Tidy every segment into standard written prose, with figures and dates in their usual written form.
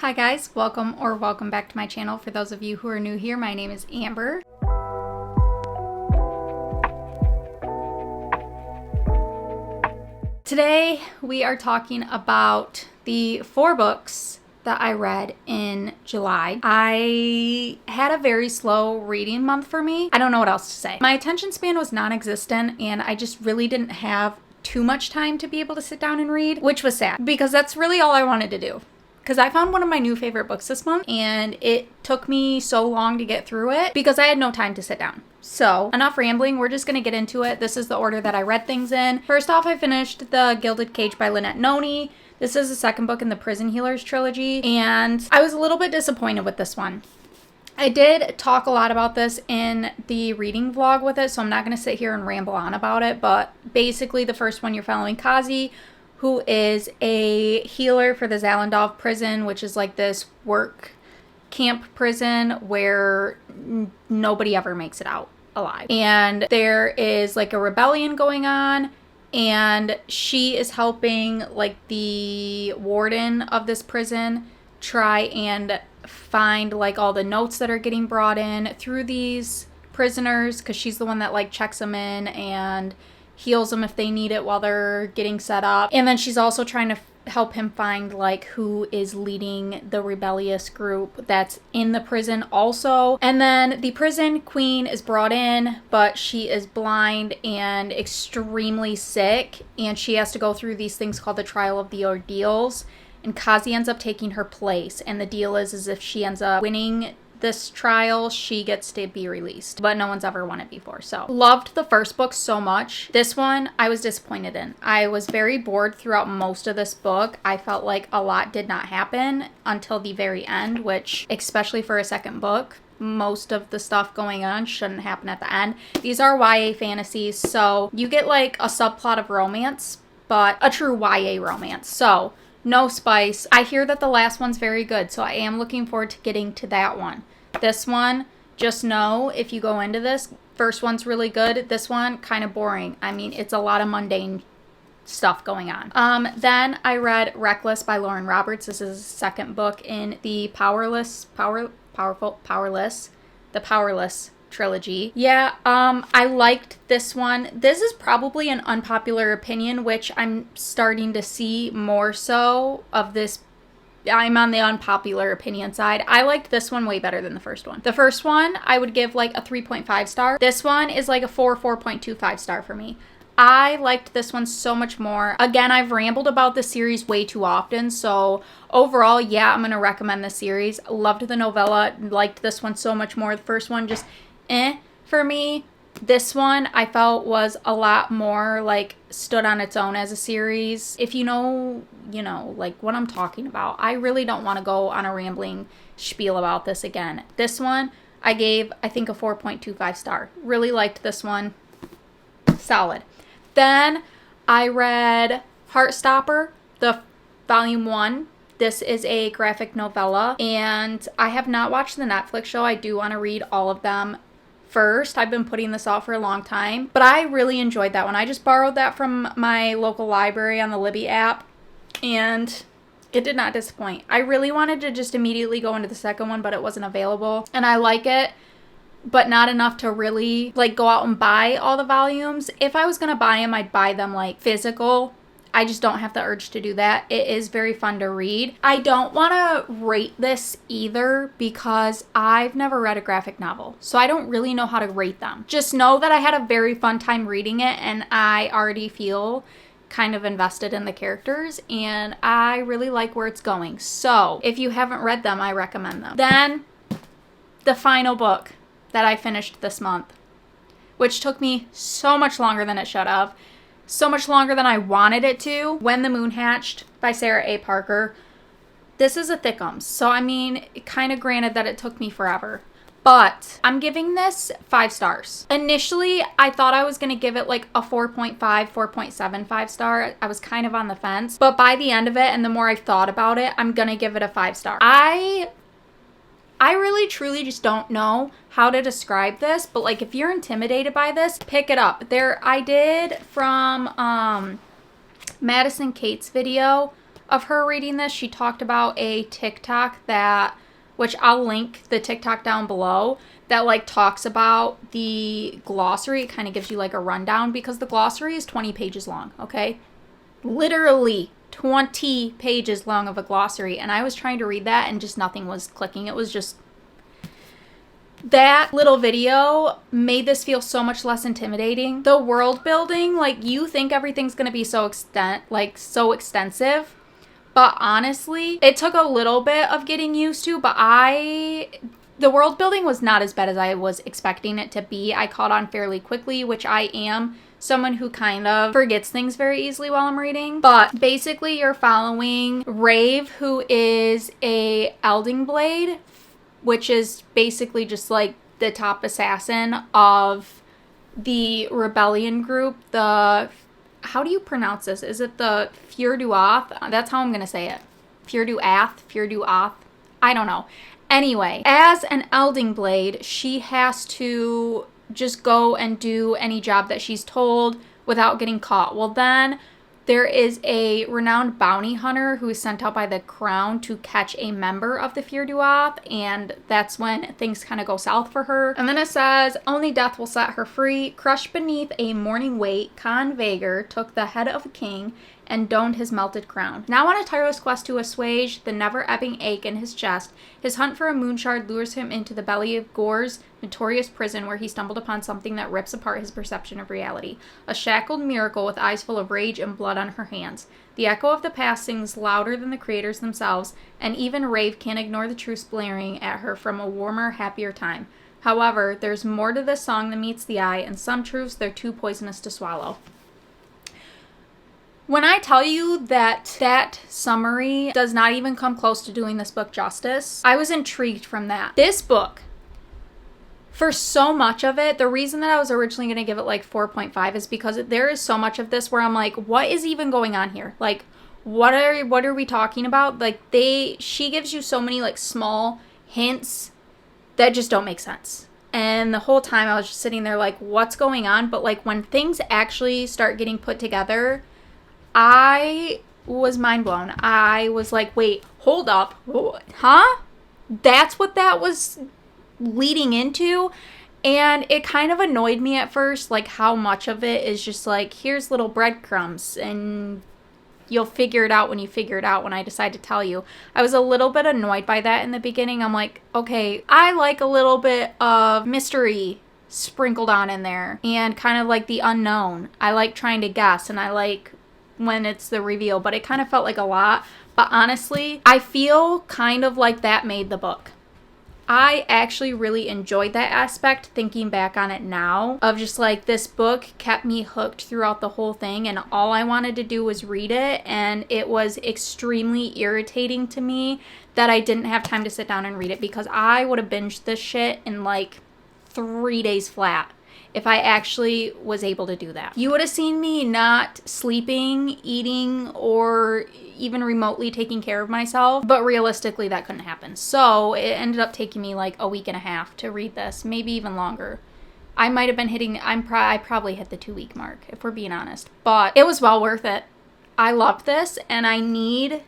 Hi guys, welcome back to my channel. For those of you who are new here, my name is Amber. Today we are talking about the 4 books that I read in July. I had a very slow reading month for me. I don't know what else to say. My attention span was non-existent and I just really didn't have too much time to be able to sit down and read, which was sad because that's really all I wanted to do. Because I found one of my new favorite books this month and it took me so long to get through it because I had no time to sit down. So enough rambling, we're just going to get into it. This is the order that I read things in. First off, I finished The Gilded Cage by Lynette Noni. This is the second book in the Prison Healers trilogy and I was a little bit disappointed with this one. I did talk a lot about this in the reading vlog with it, so I'm not going to sit here and ramble on about it, but basically the first one you're following Kazi, who is a healer for the Zalendov prison, which is like this work camp prison where nobody ever makes it out alive. And there is like a rebellion going on, and she is helping like the warden of this prison try and find like all the notes that are getting brought in through these prisoners, because she's the one that like checks them in and heals them if they need it while they're getting set up. And then she's also trying to help him find like who is leading the rebellious group that's in the prison also. And then the prison queen is brought in, but she is blind and extremely sick, and she has to go through these things called the trial of the ordeals, and Kazi ends up taking her place. And the deal is if she ends up winning this trial, she gets to be released, but no one's ever won it before. So loved the first book so much. This one I was disappointed in. I was very bored throughout most of this book. I felt like a lot did not happen until the very end, which especially for a second book, most of the stuff going on shouldn't happen at the end. These are YA fantasies, so you get like a subplot of romance, but a true YA romance. So no spice. I hear that the last one's very good, so I am looking forward to getting to that one. This one, just know if you go into this, first one's really good. This one, kind of boring. I mean, it's a lot of mundane stuff going on. Then I read Reckless by Lauren Roberts. This is the second book in the Powerless trilogy. Yeah, I liked this one. This is probably an unpopular opinion, which I'm starting to see more so of this. I'm on the unpopular opinion side. I liked this one way better than the first one. The first one, I would give like a 3.5 star. This one is like a 4.25 star for me. I liked this one so much more. Again, I've rambled about this series way too often, so overall, yeah, I'm going to recommend this series. Loved the novella, liked this one so much more. The first one just for me. This one I felt was a lot more like stood on its own as a series. If you know like what I'm talking about. I really don't want to go on a rambling spiel about this again. This one I gave, I think, a 4.25 star. Really liked this one. Solid. Then I read Heartstopper, the volume 1. This is a graphic novella, and I have not watched the Netflix show. I do want to read all of them first. I've been putting this off for a long time, but I really enjoyed that one. I just borrowed that from my local library on the Libby app, and it did not disappoint. I really wanted to just immediately go into the second one, but it wasn't available, and I like it, but not enough to really like go out and buy all the volumes. If I was gonna buy them, I'd buy them like physical. I just don't have the urge to do that. It is very fun to read. I don't want to rate this either because I've never read a graphic novel, so I don't really know how to rate them. Just know that I had a very fun time reading it, and I already feel kind of invested in the characters, and I really like where it's going. So if you haven't read them, I recommend them. Then the final book that I finished this month, which took me so much longer than it should have. So much longer than I wanted it to. When the Moon Hatched by Sarah A. Parker. This is a thickums, so I mean, kind of granted that it took me forever, but I'm giving this 5 stars. Initially, I thought I was going to give it like a 4.5, 4.75 star. I was kind of on the fence, but by the end of it, and the more I thought about it, I'm going to give it a 5 star. I really truly just don't know how to describe this, but like if you're intimidated by this, pick it up. I did from Madison Kate's video of her reading this. She talked about a TikTok that, which I'll link the TikTok down below, that like talks about the glossary. It kind of gives you like a rundown because the glossary is 20 pages long, okay? Literally 20 pages long of a glossary. And I was trying to read that and just nothing was clicking. It was just... That little video made this feel so much less intimidating. The world building, like, you think everything's gonna be so extensive, but honestly, it took a little bit of getting used to, but the world building was not as bad as I was expecting it to be. I caught on fairly quickly, which I am someone who kind of forgets things very easily while I'm reading. But basically, you're following Rave, who is a Elding Blade, which is basically just like the top assassin of the rebellion group. How do you pronounce this? Is it the Fjorduath? That's how I'm going to say it. Fjorduath? I don't know. Anyway, as an Elding Blade, she has to just go and do any job that she's told without getting caught. Well, then there is a renowned bounty hunter who is sent out by the crown to catch a member of the Fjorduath, and that's when things kind of go south for her. And then it says, only death will set her free. Crushed beneath a morning weight, Con Vager took the head of a king and donned his melted crown. Now on a tireless quest to assuage the never-ebbing ache in his chest, his hunt for a moonshard lures him into the belly of Gore's notorious prison, where he stumbled upon something that rips apart his perception of reality. A shackled miracle with eyes full of rage and blood on her hands. The echo of the past sings louder than the creators themselves, and even Rave can't ignore the truths blaring at her from a warmer, happier time. However, there's more to this song than meets the eye, and some truths they're too poisonous to swallow. When I tell you that that summary does not even come close to doing this book justice, I was intrigued from that. This book, for so much of it, the reason that I was originally going to give it like 4.5 is because there is so much of this where I'm like, what is even going on here? Like, what are we talking about? Like, she gives you so many like small hints that just don't make sense. And the whole time I was just sitting there like, what's going on? But like when things actually start getting put together, I was mind blown. I was like, wait, hold up. Huh? That's what that was leading into? And it kind of annoyed me at first, like how much of it is just like, here's little breadcrumbs and you'll figure it out when you figure it out when I decide to tell you. I was a little bit annoyed by that in the beginning. I'm like, okay, I like a little bit of mystery sprinkled on in there and kind of like the unknown. I like trying to guess and I like when it's the reveal, but it kind of felt like a lot. But honestly, I feel kind of like that made the book. I actually really enjoyed that aspect, thinking back on it now, of just like this book kept me hooked throughout the whole thing, and all I wanted to do was read it, and it was extremely irritating to me that I didn't have time to sit down and read it, because I would have binged this shit in like 3 days flat if I actually was able to do that. You would have seen me not sleeping, eating, or even remotely taking care of myself, but realistically that couldn't happen. So it ended up taking me like a week and a half to read this, maybe even longer. I might have been I probably hit the 2-week mark, if we're being honest, but it was well worth it. I loved this, and I need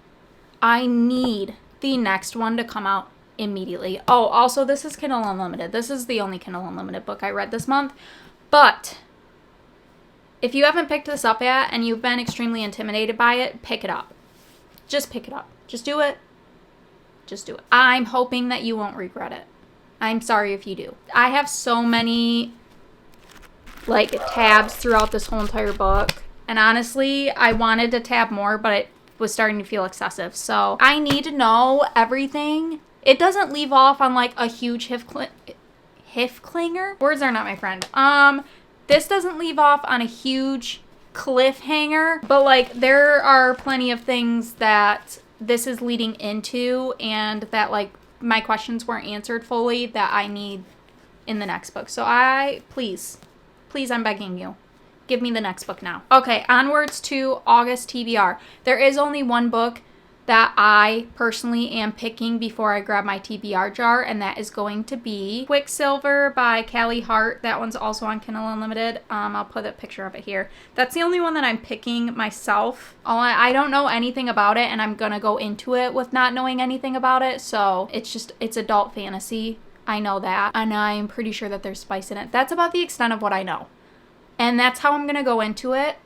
the next one to come out immediately. Oh, also, this is Kindle Unlimited. This is the only Kindle Unlimited book I read this month. But if you haven't picked this up yet and you've been extremely intimidated by it, pick it up. Just pick it up. Just do it. Just do it. I'm hoping that you won't regret it. I'm sorry if you do. I have so many like tabs throughout this whole entire book. And honestly, I wanted to tab more, but it was starting to feel excessive. So I need to know everything. It doesn't leave off on like a huge cliffhanger. Words are not my friend. This doesn't leave off on a huge cliffhanger, but like there are plenty of things that this is leading into and that like my questions weren't answered fully that I need in the next book. So please, I'm begging you, give me the next book now. Okay, onwards to August TBR. There is only one book that I personally am picking before I grab my TBR jar, and that is going to be Quicksilver by Callie Hart. That one's also on Kindle Unlimited. I'll put a picture of it here. That's the only one that I'm picking myself. I don't know anything about it, and I'm gonna go into it with not knowing anything about it, so it's adult fantasy. I know that, and I'm pretty sure that there's spice in it. That's about the extent of what I know, and that's how I'm gonna go into it.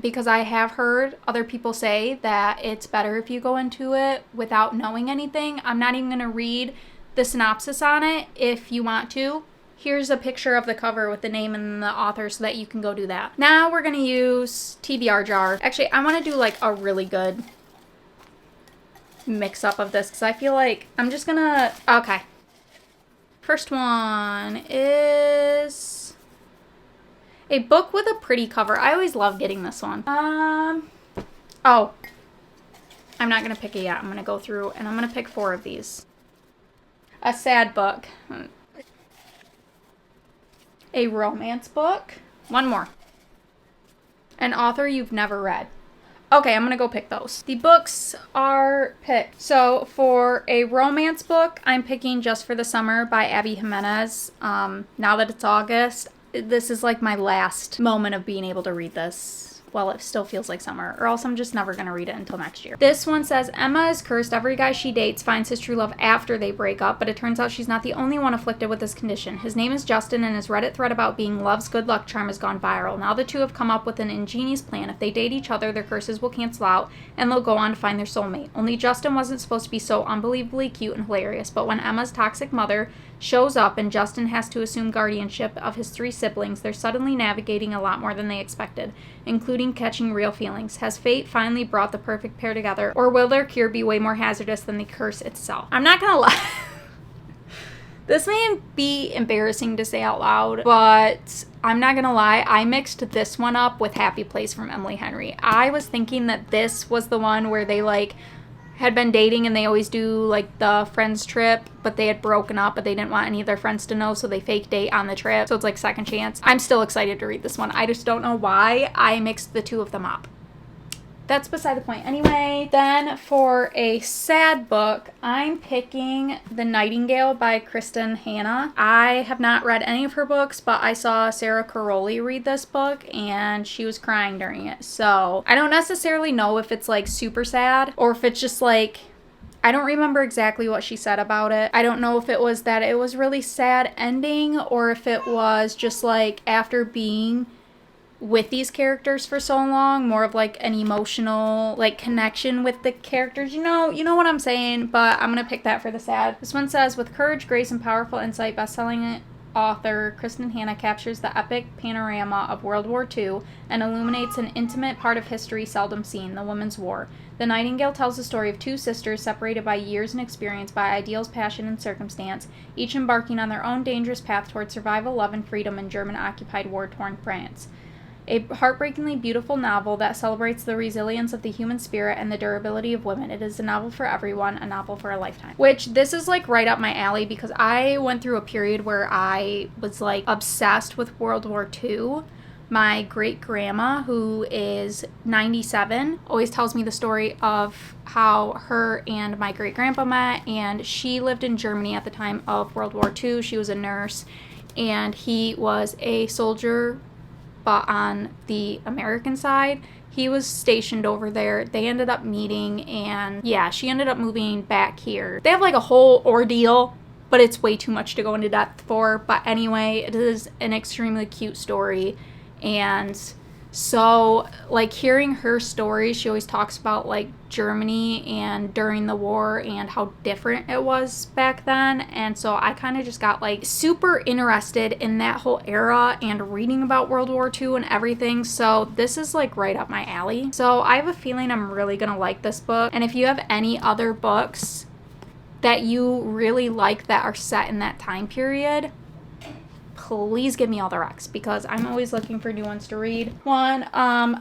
Because I have heard other people say that it's better if you go into it without knowing anything. I'm not even going to read the synopsis on it if you want to. Here's a picture of the cover with the name and the author so that you can go do that. Now we're going to use TBR jar. Actually, I want to do like a really good mix up of this because I feel like I'm just going to... Okay. First one is... a book with a pretty cover. I always love getting this one. Oh. I'm not going to pick it yet. I'm going to go through and I'm going to pick 4 of these. A sad book. A romance book. One more. An author you've never read. Okay, I'm going to go pick those. The books are picked. So for a romance book, I'm picking Just for the Summer by Abby Jimenez. Now that it's August, this is like my last moment of being able to read this while it still feels like summer, or else I'm just never going to read it until next year. This one says, Emma is cursed. Every guy she dates finds his true love after they break up, but it turns out she's not the only one afflicted with this condition. His name is Justin, and his Reddit thread about being love's good luck charm has gone viral. Now the two have come up with an ingenious plan. If they date each other, their curses will cancel out, and they'll go on to find their soulmate. Only Justin wasn't supposed to be so unbelievably cute and hilarious, but when Emma's toxic mother shows up and Justin has to assume guardianship of his 3 siblings, they're suddenly navigating a lot more than they expected, including catching real feelings. Has fate finally brought the perfect pair together, or will their cure be way more hazardous than the curse itself? I'm not gonna lie. This may be embarrassing to say out loud, but I'm not gonna lie, I mixed this one up with Happy Place from Emily Henry. I was thinking that this was the one where they had been dating and they always do the friends trip, but they had broken up, but they didn't want any of their friends to know, so they fake date on the trip. So it's like second chance. I'm still excited to read this one. I just don't know why I mixed the 2 of them up. That's beside the point. Anyway, then for a sad book, I'm picking The Nightingale by Kristen Hanna. I have not read any of her books, but I saw Sarah Caroli read this book and she was crying during it. So I don't necessarily know if it's super sad or if it's just I don't remember exactly what she said about it. I don't know if it was that it was really sad ending or if it was just after being with these characters for so long, more of an emotional connection with the characters. You know what I'm saying, but I'm gonna pick that for the sad. This one says, with courage, grace, and powerful insight, best-selling author Kristen Hanna captures the epic panorama of World War II and illuminates an intimate part of history seldom seen, the Women's War. The Nightingale tells the story of 2 sisters separated by years and experience, by ideals, passion, and circumstance, each embarking on their own dangerous path toward survival, love, and freedom in German-occupied, war-torn France. A heartbreakingly beautiful novel that celebrates the resilience of the human spirit and the durability of women. It is a novel for everyone, a novel for a lifetime. Which, this is right up my alley because I went through a period where I was obsessed with World War II. My great-grandma, who is 97, always tells me the story of how her and my great-grandpa met, and she lived in Germany at the time of World War II. She was a nurse, and he was a soldier, but on the American side. He was stationed over there. They ended up meeting, and yeah, she ended up moving back here. They have a whole ordeal, but it's way too much to go into depth for. But anyway, it is an extremely cute story, and so hearing her story, she always talks about Germany and during the war and how different it was back then. And so I kind of just got super interested in that whole era and reading about World War II and everything. So this is right up my alley. So I have a feeling I'm really gonna like this book. And if you have any other books that you really like that are set in that time period, please give me all the recs because I'm always looking for new ones to read. One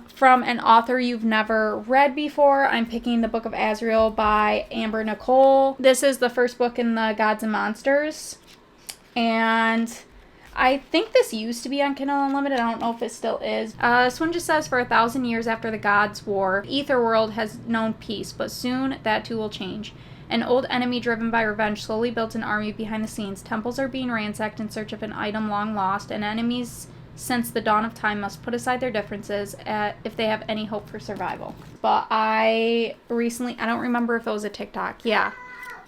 from an author you've never read before, I'm picking The Book of Azrael by Amber Nicole. This is the first book in the Gods and Monsters, and I think this used to be on Kindle Unlimited. I don't know if it still is. This one just says, for 1,000 years after the gods' war, the ether world has known peace, but soon that too will change. An old enemy driven by revenge slowly built an army behind the scenes. Temples are being ransacked in search of an item long lost, and enemies since the dawn of time must put aside their differences if they have any hope for survival. But I don't remember if it was a TikTok. Yeah,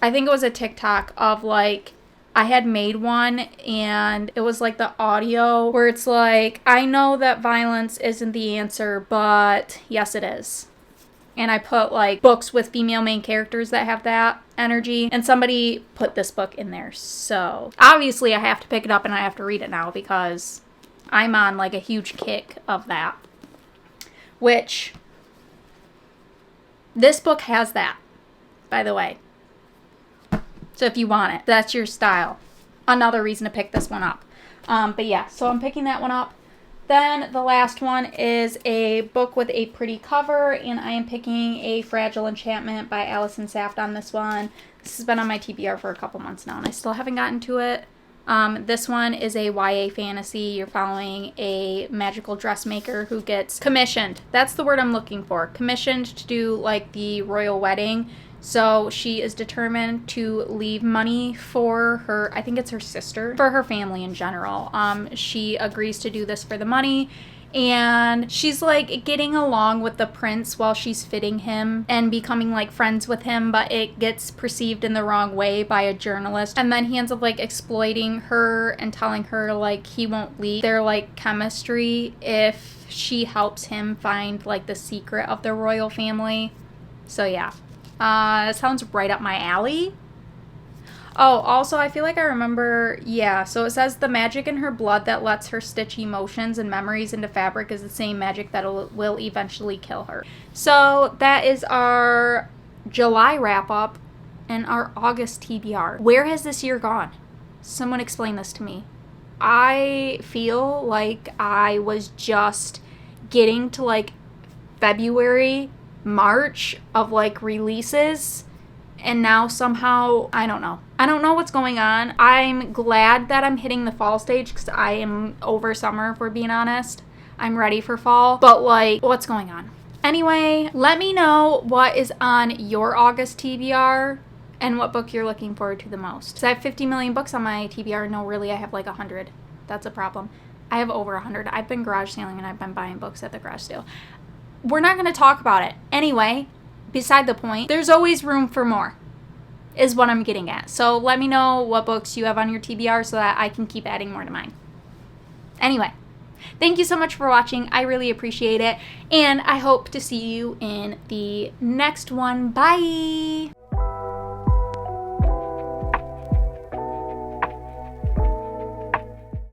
I think it was a TikTok of like, I had made one and it was like the audio where it's like, I know that violence isn't the answer, but yes it is. And I put like books with female main characters that have that energy, and somebody put this book in there. So obviously I have to pick it up and I have to read it now because I'm on like a huge kick of that. Which, this book has that, by the way. So if you want it, that's your style. Another reason to pick this one up. But yeah, so I'm picking that one up. Then the last one is a book with a pretty cover, and I am picking A Fragile Enchantment by Alison Saft on this one. This has been on my TBR for a couple months now, and I still haven't gotten to it. This one is a YA fantasy. You're following a magical dressmaker who gets commissioned. That's the word I'm looking for. Commissioned to do like the royal wedding. So she is determined to leave money for her, I think it's her sister, for her family in general. She agrees to do this for the money, and she's like getting along with the prince while she's fitting him and becoming like friends with him, but it gets perceived in the wrong way by a journalist, and then he ends up like exploiting her and telling her like he won't leave their like chemistry if she helps him find like the secret of the royal family. So yeah. It sounds right up my alley. Oh, also, I feel like I remember, yeah, so it says the magic in her blood that lets her stitch emotions and memories into fabric is the same magic that will eventually kill her. So that is our July wrap-up and our August TBR. Where has this year gone? Someone explain this to me. I feel like I was just getting to like February, March of like releases, and now somehow I don't know what's going on. I'm glad that I'm hitting the fall stage because I am over summer, if we're being honest. I'm ready for fall, but like, what's going on? Anyway, let me know what is on your August TBR and what book you're looking forward to the most. Because I have 50 million books on my TBR. No, really, I have like 100. That's a problem. I have over 100. I've been garage sailing and I've been buying books at the garage sale. We're not going to talk about it. Anyway, beside the point, there's always room for more, is what I'm getting at. So let me know what books you have on your TBR so that I can keep adding more to mine. Anyway, thank you so much for watching. I really appreciate it. And I hope to see you in the next one. Bye!